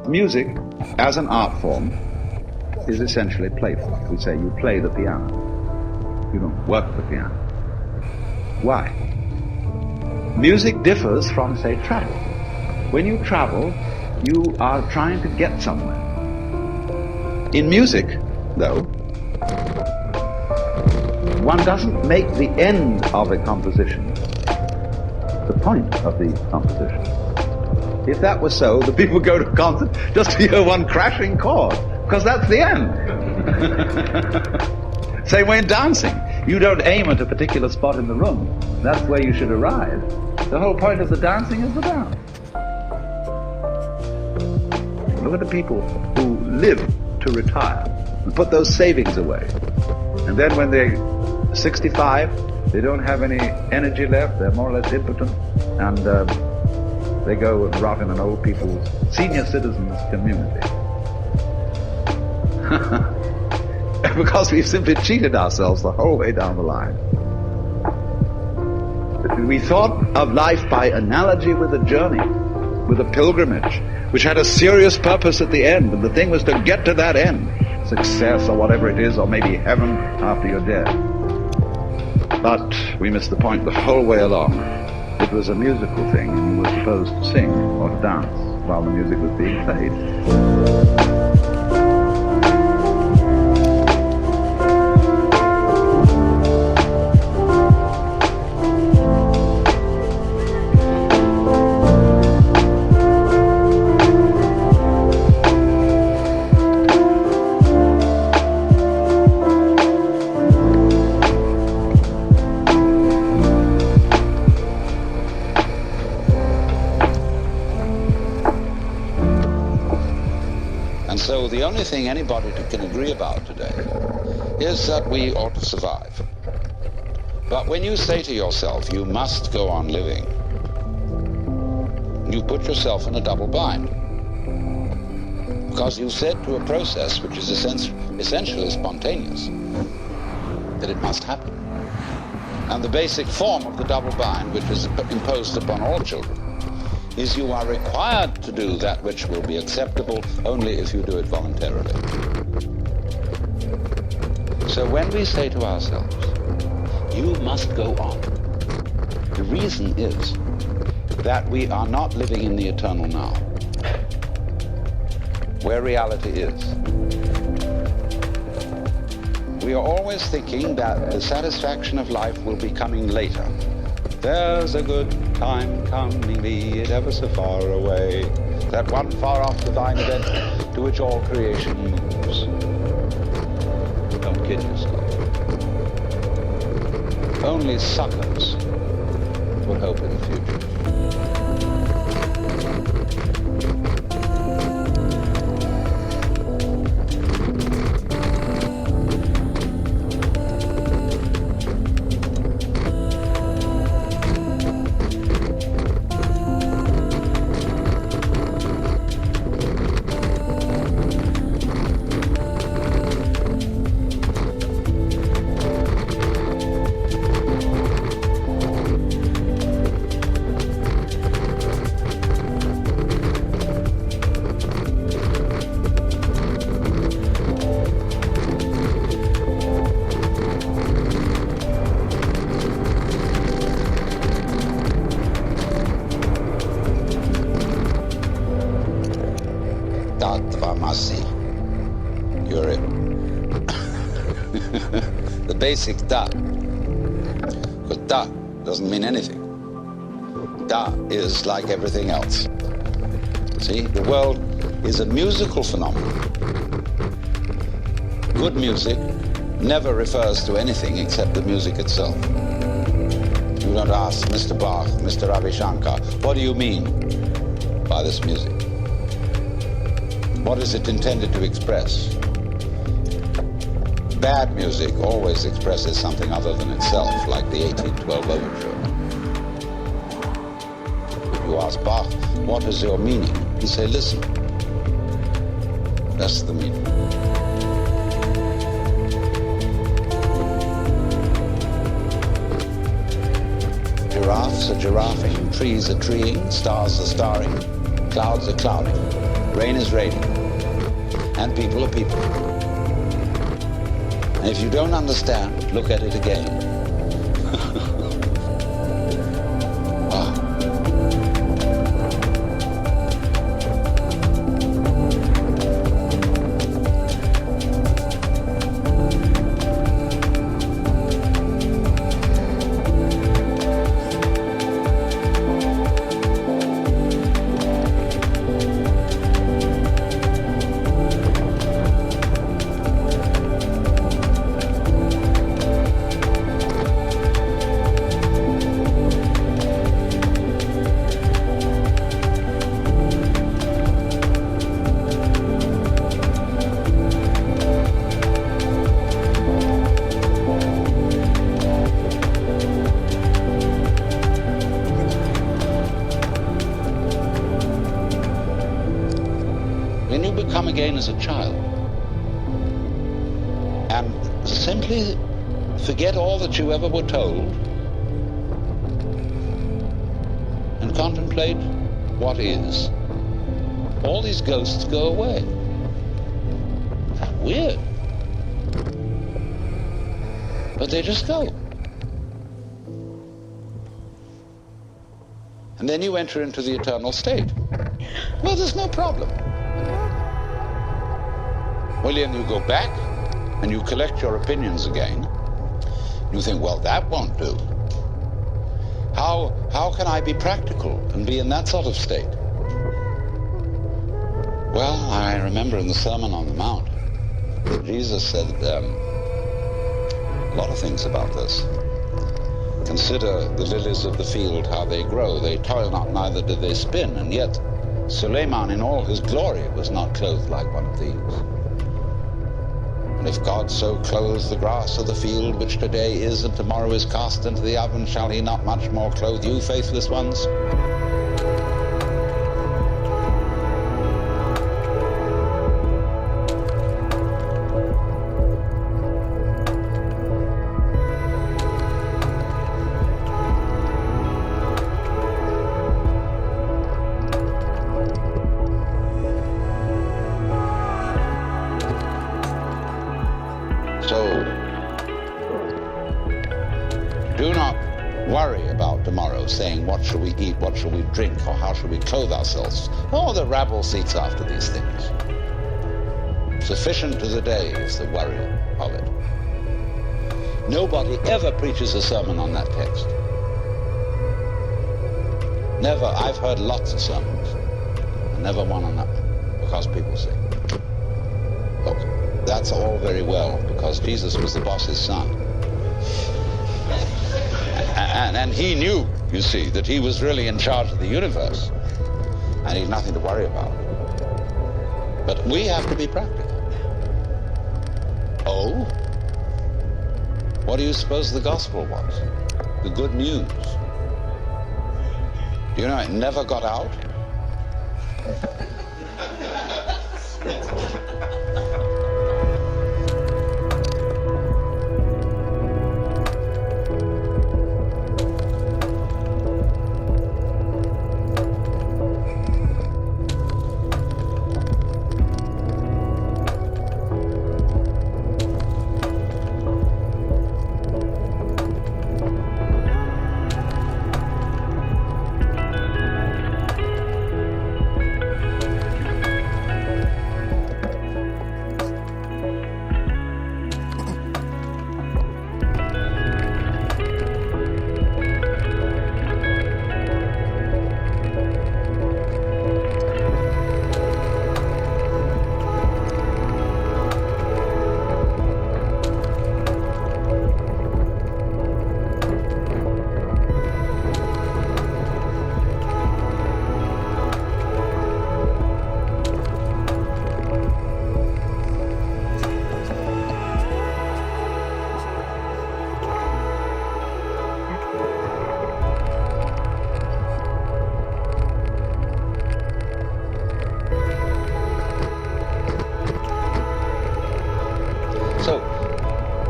Music, as an art form, is essentially playful. We say you play the piano. You don't work the piano. Why? Music differs from, say, travel. When you travel, you are trying to get somewhere. In music, though, one doesn't make the end of a composition the point of the composition. If that was so, the people go to a concert just to hear one crashing chord, because that's the end. Same way in dancing. You don't aim at a particular spot in the room. That's where you should arrive. The whole point of the dancing is the dance. Look at the people who live to retire and put those savings away. And then when they're 65, they don't have any energy left, they're more or less impotent, and they go and rot in an old people's senior citizens community. Because we've simply cheated ourselves the whole way down the line. We thought of life by analogy with a journey, with a pilgrimage, which had a serious purpose at the end, and the thing was to get to that end, success or whatever it is, or maybe heaven after you're dead. But we missed the point the whole way along. It was a musical thing, and you were supposed to sing or to dance while the music was being played. So the only thing anybody can agree about today is that we ought to survive. But when you say to yourself, you must go on living, you put yourself in a double bind. Because you said to a process which is essentially spontaneous that it must happen. And the basic form of the double bind, which is imposed upon all children, is you are required to do that which will be acceptable only if you do it voluntarily. So when we say to ourselves, you must go on, the reason is that we are not living in the eternal now, where reality is. We are always thinking that the satisfaction of life will be coming later. There's a good time coming, be it ever so far away, that one far off divine event to which all creation moves. Don't kid yourself. Only suckers will hope in the future. You're it. The basic da. But da doesn't mean anything. Da is like everything else. See, the world is a musical phenomenon. Good music never refers to anything except the music itself. You don't ask Mr. Bach, Mr. Ravi Shankar, what do you mean by this music? What is it intended to express? Bad music always expresses something other than itself, like the 1812 overture. If you ask Bach, what is your meaning? He say, listen. That's the meaning. Giraffes are giraffing, trees are treeing, stars are starring, clouds are clouding. Rain is raining. And people are people. And if you don't understand, look at it again. Again as a child and simply forget all that you ever were told and contemplate what is, all these ghosts go away. That's weird, but they just go. And then you enter into the eternal state. Well, there's no problem. Well, then you go back and you collect your opinions again. You think, well, that won't do. How can I be practical and be in that sort of state? Well, I remember in the Sermon on the Mount that Jesus said a lot of things about this. Consider the lilies of the field, how they grow. They toil not, neither do they spin. And yet, Suleiman in all his glory was not clothed like one of these. And if God so clothes the grass of the field, which today is and tomorrow is cast into the oven, shall he not much more clothe you, faithless ones? Saying, what shall we eat, what shall we drink, or how shall we clothe ourselves? Oh, the rabble seeks after these things. Sufficient to the day is the worry of it. Nobody ever preaches a sermon on that text. Never. I've heard lots of sermons, and never one on that one, because people say, look, that's all very well, because Jesus was the boss's son. And he knew, you see, that he was really in charge of the universe, and he had nothing to worry about. But we have to be practical. Oh? What do you suppose the gospel was? The good news. Do you know it never got out?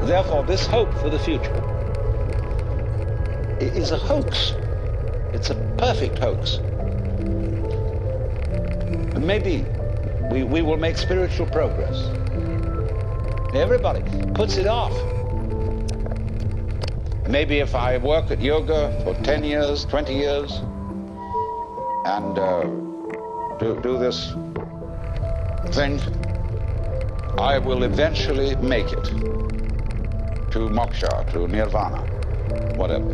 Therefore, this hope for the future is a hoax. It's a perfect hoax. And maybe We will make spiritual progress. Everybody puts it off. Maybe if I work at yoga for 10 years, 20 years, and do this thing, I will eventually make it to moksha, to nirvana, whatever.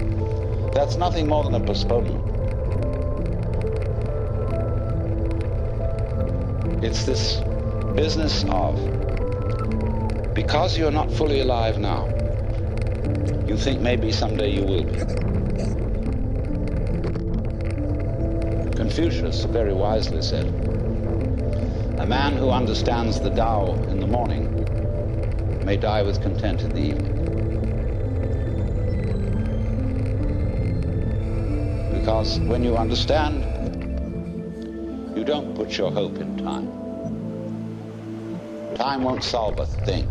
That's nothing more than a postponement. It's this business of, because you're not fully alive now, you think maybe someday you will be. Confucius very wisely said, a man who understands the Tao in the morning may die with content in the evening. Because when you understand, you don't put your hope in time. Time won't solve a thing.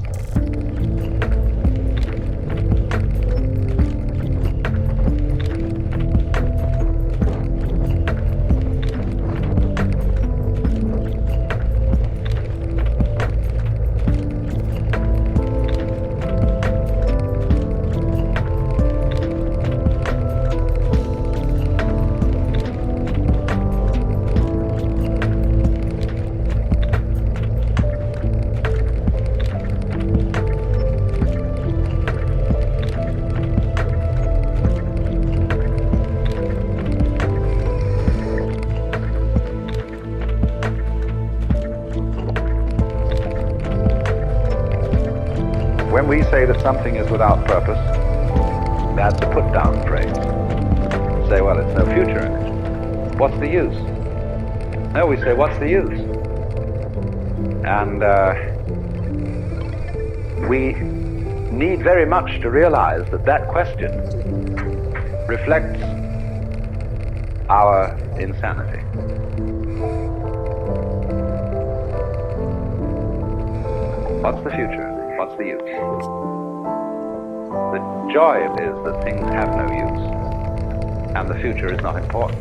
When we say that something is without purpose, that's a put-down phrase. Say, well, it's no future in it. What's the use? No, we say, what's the use? And we need very much to realize that that question reflects our insanity. What's the future? What's the use? The joy is that things have no use, and the future is not important.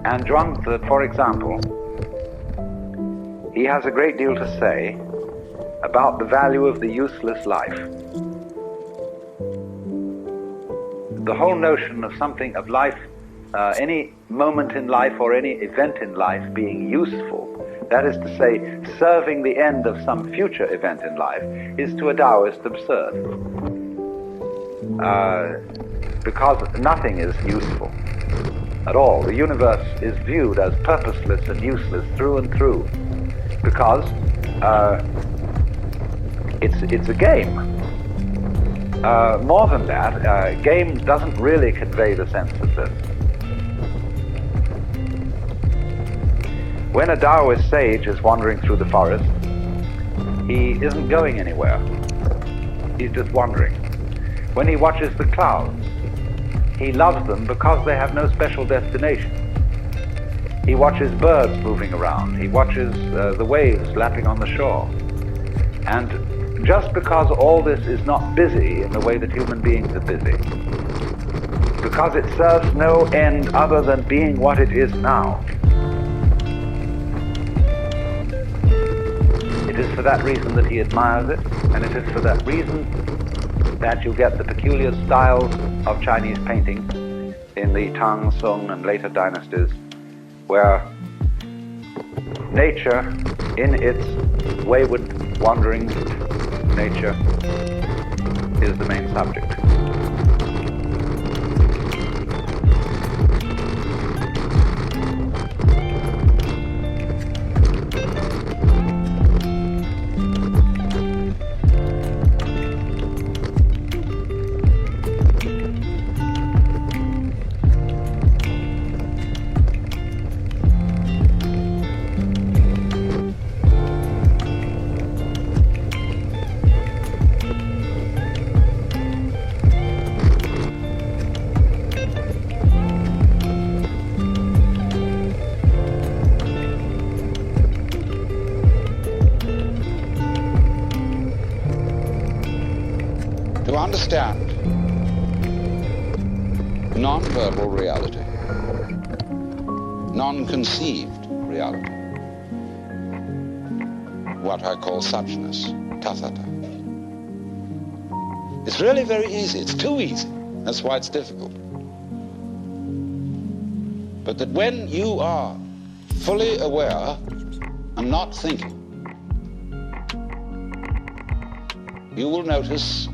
And Zhuang, for example, he has a great deal to say about the value of the useless life. The whole notion of something, of life, any moment in life or any event in life being useful, that is to say, serving the end of some future event in life, is to a Taoist absurd. Because nothing is useful at all. The universe is viewed as purposeless and useless through and through, because it's a game. More than that, game doesn't really convey the sense of this. When a Taoist sage is wandering through the forest, he isn't going anywhere. He's just wandering. When he watches the clouds, he loves them because they have no special destination. He watches birds moving around. He watches the waves lapping on the shore. And just because all this is not busy in the way that human beings are busy, because it serves no end other than being what it is now, it is for that reason that he admires it, and it is for that reason that you get the peculiar styles of Chinese painting in the Tang, Song, and later dynasties, where nature, in its wayward, wandering nature, is the main subject. to understand non-verbal reality, non-conceived reality, what I call suchness, tathata. It's really very easy. It's too easy. That's why it's difficult. But that when you are fully aware and not thinking, you will notice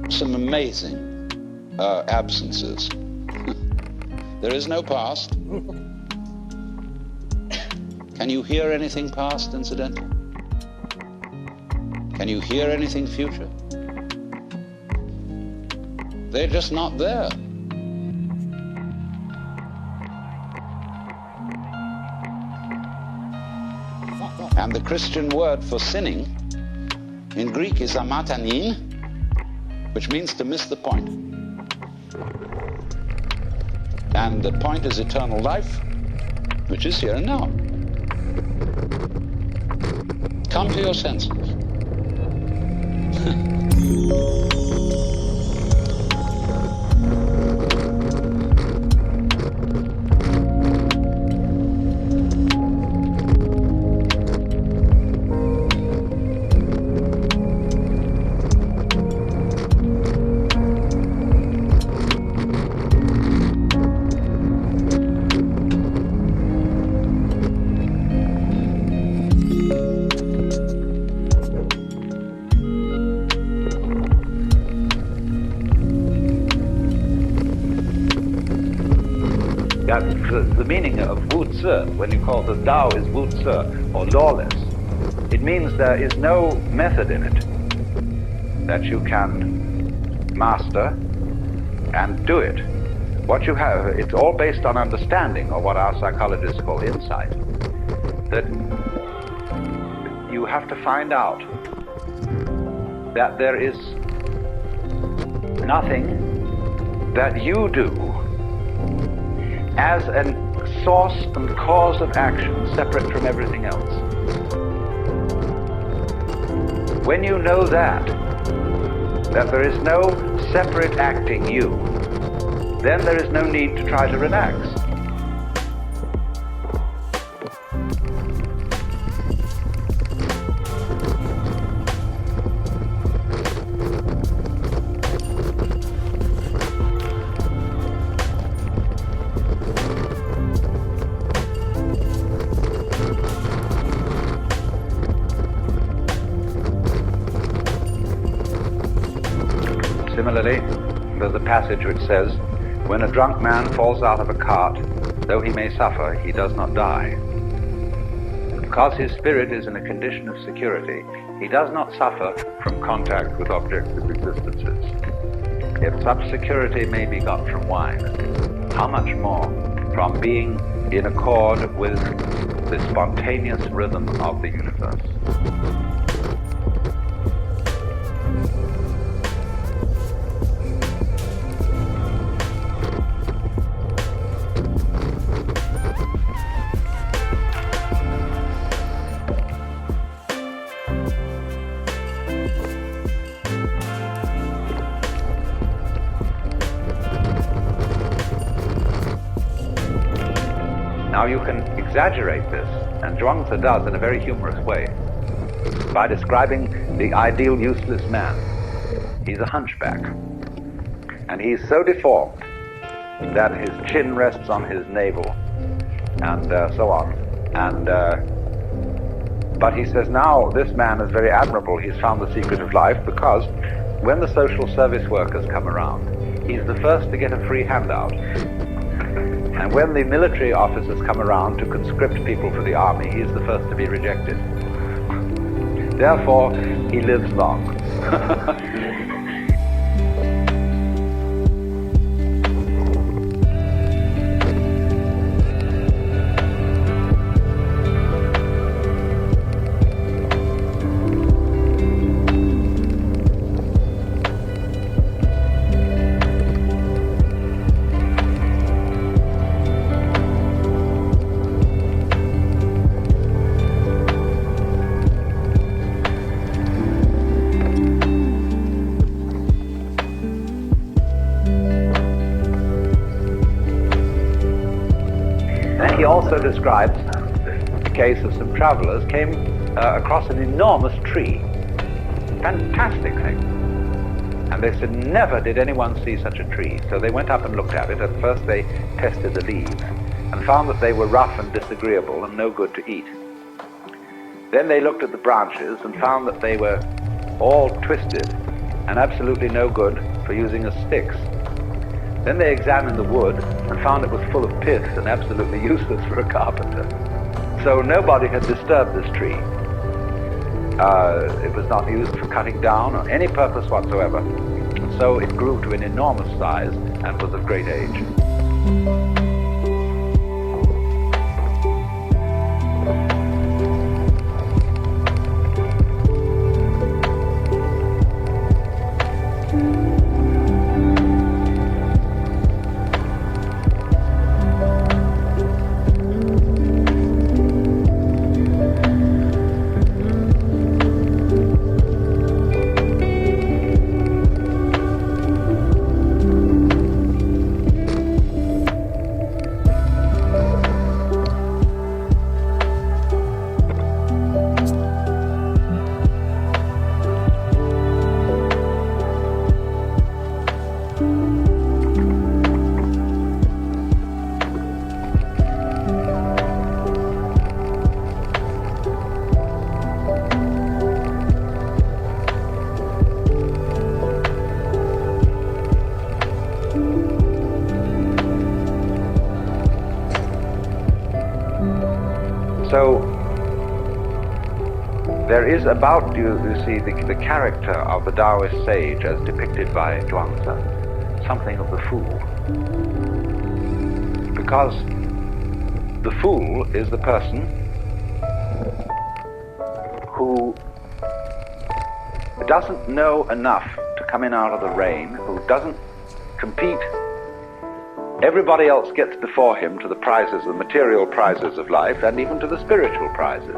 some amazing absences. There is no past. Can you hear anything past, incidentally? Can you hear anything future? They're just not there. And the Christian word for sinning in Greek is amatanin, which means to miss the point. And the point is eternal life, which is here and now. Come to your senses. The meaning of Wutz, when you call the Tao is Wutz, or lawless, it means there is no method in it that you can master and do it. What you have, it's all based on understanding, or what our psychologists call insight, that you have to find out that there is nothing that you do as a source and cause of action separate from everything else. When you know that there is no separate acting you, then there is no need to try to relax. Similarly, there's a passage which says, when a drunk man falls out of a cart, though he may suffer, he does not die. Because his spirit is in a condition of security, he does not suffer from contact with objective existences. If such security may be got from wine, how much more from being in accord with the spontaneous rhythm of the universe? Now you can exaggerate this, and Zhuangzi does in a very humorous way, by describing the ideal useless man. He's a hunchback, and he's so deformed that his chin rests on his navel, and so on. But he says, now this man is very admirable. He's found the secret of life, because when the social service workers come around, he's the first to get a free handout. And when the military officers come around to conscript people for the army, he is the first to be rejected. Therefore, he lives long. he also describes the case of some travelers came across an enormous tree. Fantastic thing. And they said, never did anyone see such a tree. So they went up and looked at it. At first they tested the leaves and found that they were rough and disagreeable and no good to eat. Then they looked at the branches and found that they were all twisted and absolutely no good for using as sticks. Then they examined the wood and found it was full of pith and absolutely useless for a carpenter. So nobody had disturbed this tree. It was not used for cutting down or any purpose whatsoever. And so it grew to an enormous size and was of great age. So there is about, you see, the character of the Taoist sage as depicted by Zhuangzi, something of the fool. Because the fool is the person who doesn't know enough to come in out of the rain, who doesn't compete. Everybody else gets before him to the prizes, the material prizes of life, and even to the spiritual prizes.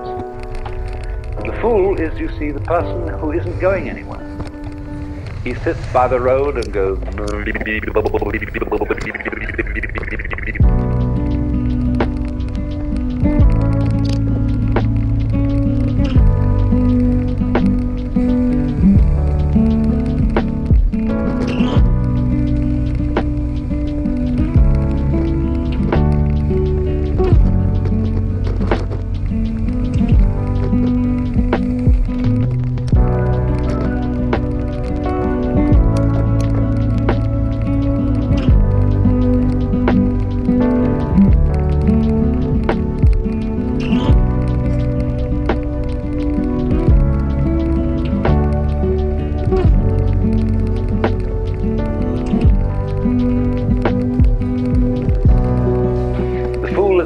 The fool is, you see, the person who isn't going anywhere. He sits by the road and goes...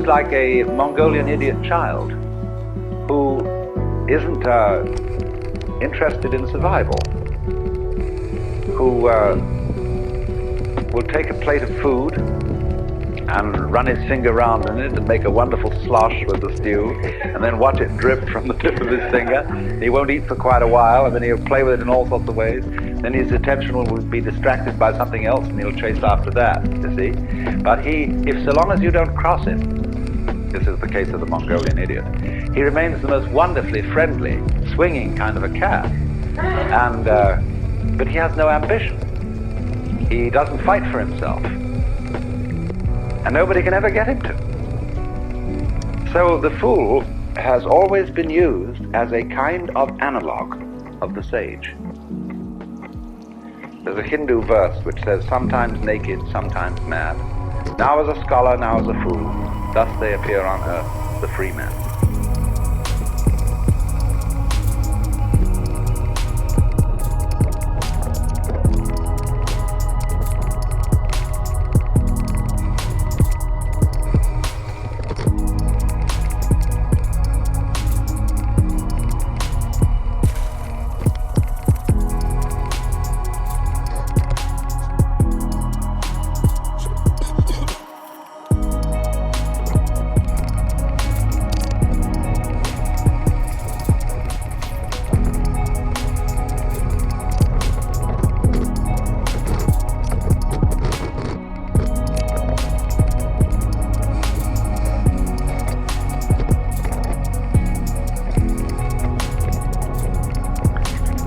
like a Mongolian idiot child who isn't interested in survival, who will take a plate of food and run his finger around in it and make a wonderful slosh with the stew, and then watch it drip from the tip of his finger. He won't eat for quite a while, and then he'll play with it in all sorts of ways. Then his attention will be distracted by something else, and he'll chase after that, you see. But so long as you don't cross him, this is the case of the Mongolian idiot, he remains the most wonderfully friendly, swinging kind of a cat. And but he has no ambition. He doesn't fight for himself. And nobody can ever get him to. So the fool has always been used as a kind of analog of the sage. There's a Hindu verse which says, sometimes naked, sometimes mad. Now as a scholar, now as a fool. Thus they appear on earth, the free men.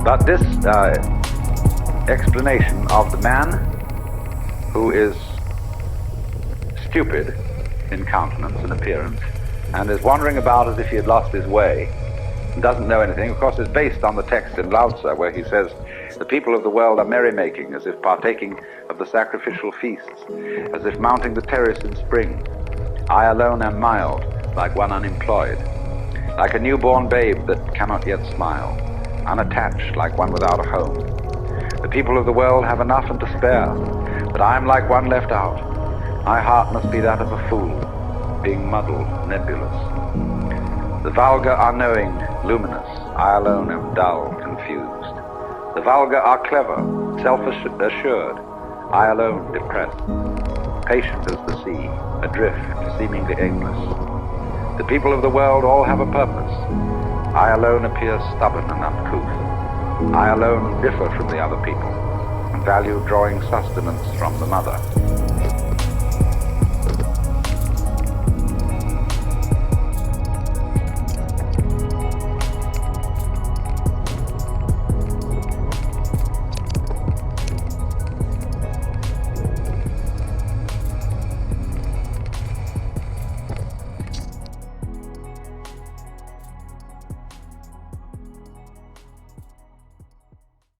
But this explanation of the man who is stupid in countenance and appearance and is wandering about as if he had lost his way and doesn't know anything, of course, is based on the text in Lao Tzu where he says, the people of the world are merrymaking as if partaking of the sacrificial feasts, as if mounting the terrace in spring. I alone am mild, like one unemployed, like a newborn babe that cannot yet smile, unattached like one without a home. The people of the world have enough and to spare, but I am like one left out. My heart must be that of a fool, being muddled, nebulous. The vulgar are knowing, luminous. I alone am dull, confused. The vulgar are clever, self-assured. I alone depressed, patient as the sea, adrift, seemingly aimless. The people of the world all have a purpose. I alone appear stubborn and uncouth. I alone differ from the other people and value drawing sustenance from the mother.